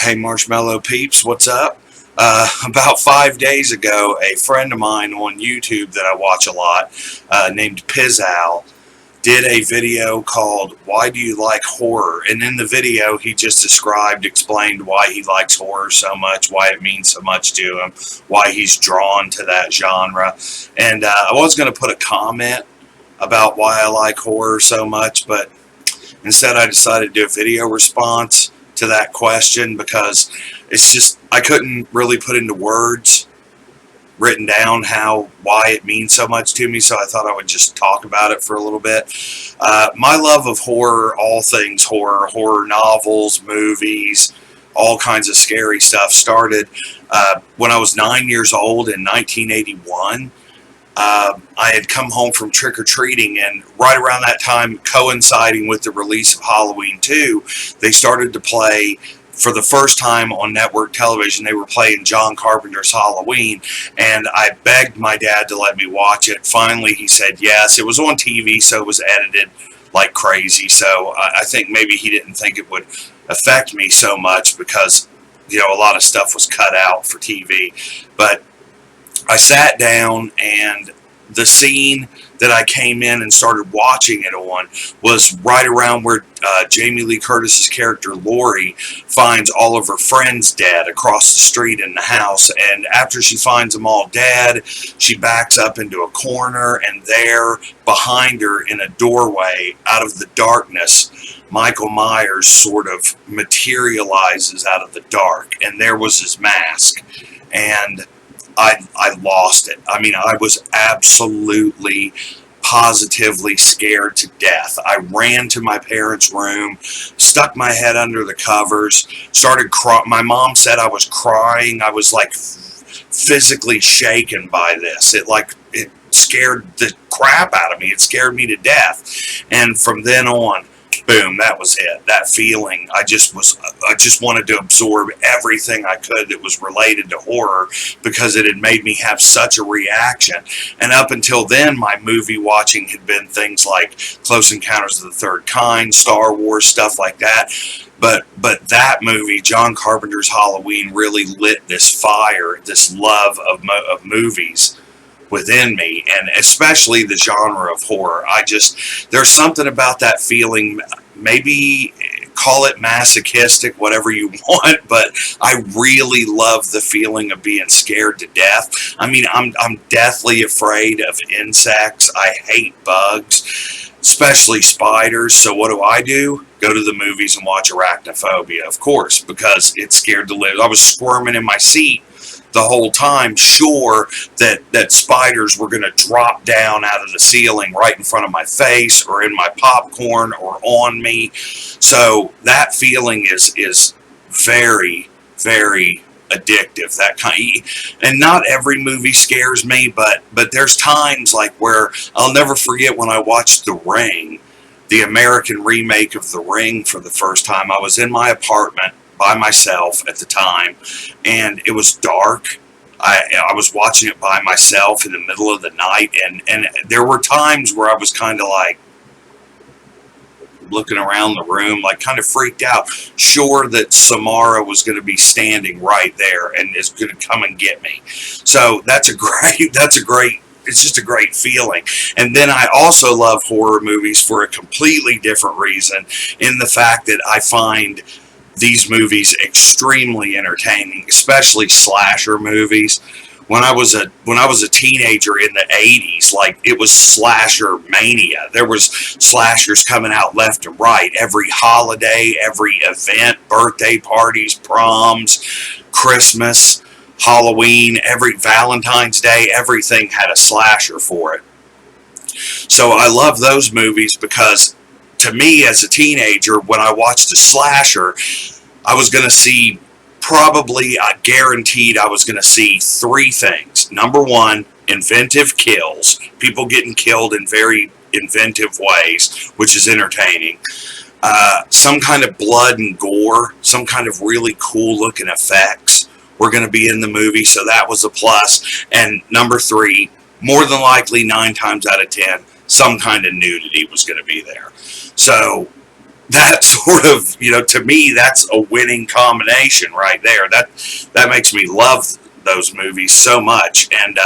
Hey Marshmallow peeps, what's up? About 5 days ago, a friend of mine on YouTube that I watch a lot, named Pizowell, did a video called Why Do You Like Horror? And in the video, he just explained why he likes horror so much, why it means so much to him, why he's drawn to that genre. And I was going to put a comment about why I like horror so much, but instead I decided to do a video response to that question because it's just, I couldn't really put into words written down why it means so much to me, so I thought I would just talk about it for a little bit. My love of horror, all things horror, horror novels, movies, all kinds of scary stuff started when I was 9 years old in 1981. I had come home from trick-or-treating, and right around that time, coinciding with the release of Halloween 2, they started to play, for the first time on network television, they were playing John Carpenter's Halloween, and I begged my dad to let me watch it. Finally, he said yes. It was on TV, so it was edited like crazy, so I think maybe he didn't think it would affect me so much because, you know, a lot of stuff was cut out for TV. But I sat down, and the scene that I came in and started watching it on was right around where Jamie Lee Curtis's character Laurie finds all of her friends dead across the street in the house. And after she finds them all dead, she backs up into a corner, and there behind her in a doorway out of the darkness, Michael Myers sort of materializes out of the dark, and there was his mask. And I lost it. I mean, I was absolutely, positively scared to death. I ran to my parents' room, stuck my head under the covers, started crying. My mom said I was crying. I was like physically shaken by this. It scared the crap out of me. It scared me to death. And from then on, boom, that was it. That feeling, I just wanted to absorb everything I could that was related to horror because it had made me have such a reaction. And up until then, my movie watching had been things like Close Encounters of the Third Kind, Star Wars, stuff like that. But that movie, John Carpenter's Halloween, really lit this fire, this love of movies within me, and especially the genre of horror. There's something about that feeling, maybe call it masochistic, whatever you want, but I really love the feeling of being scared to death. I mean, I'm deathly afraid of insects. I hate bugs, especially spiders. So what do? Go to the movies and watch Arachnophobia, of course, because it's scared to live. I was squirming in my seat the whole time, sure that spiders were going to drop down out of the ceiling right in front of my face or in my popcorn or on me. So that feeling is very, very addictive. That and not every movie scares me, but there's times like where I'll never forget when I watched The Ring, the American remake of The Ring, for the first time. I was in my apartment by myself at the time, and it was dark. I was watching it by myself in the middle of the night, and there were times where I was kind of like looking around the room, like kind of freaked out, sure that Samara was going to be standing right there and is going to come and get me. So it's just a great feeling. And then I also love horror movies for a completely different reason, in the fact that I find these movies extremely entertaining, especially slasher movies. When I was a teenager in the 80s, like, it was slasher mania. There was slashers coming out left and right. Every holiday, every event, birthday parties, proms, Christmas, Halloween, every Valentine's Day, everything had a slasher for it. So I love those movies because, to me, as a teenager, when I watched a slasher, I was going to see, guaranteed I was going to see three things. Number one, inventive kills. People getting killed in very inventive ways, which is entertaining. Some kind of blood and gore, some kind of really cool looking effects were going to be in the movie, so that was a plus. And number three, more than likely 9 times out of 10, some kind of nudity was going to be there. So that sort of, to me, that's a winning combination right there. That makes me love those movies so much. And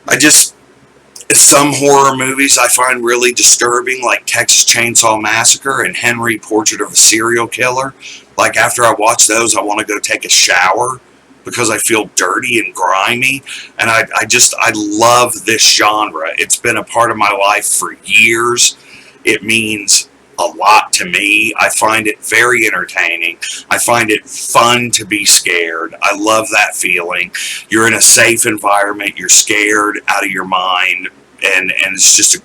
I just, some horror movies I find really disturbing, like Texas Chainsaw Massacre and Henry Portrait of a Serial Killer. Like, after I watch those, I want to go take a shower because I feel dirty and grimy. And I love this genre. It's been a part of my life for years. It means a lot to me. I find it very entertaining. I find it fun to be scared. I love that feeling. You're in a safe environment. You're scared out of your mind. And it's just a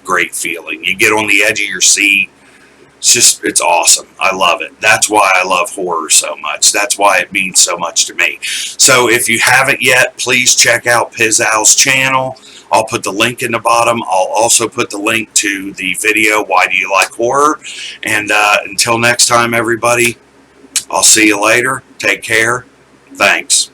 great feeling. You get on the edge of your seat. It's awesome. I love it. That's why I love horror so much. That's why it means so much to me. So if you haven't yet, please check out Pizowell's channel. I'll put the link in the bottom. I'll also put the link to the video, Why Do You Like Horror? And until next time, everybody, I'll see you later. Take care. Thanks.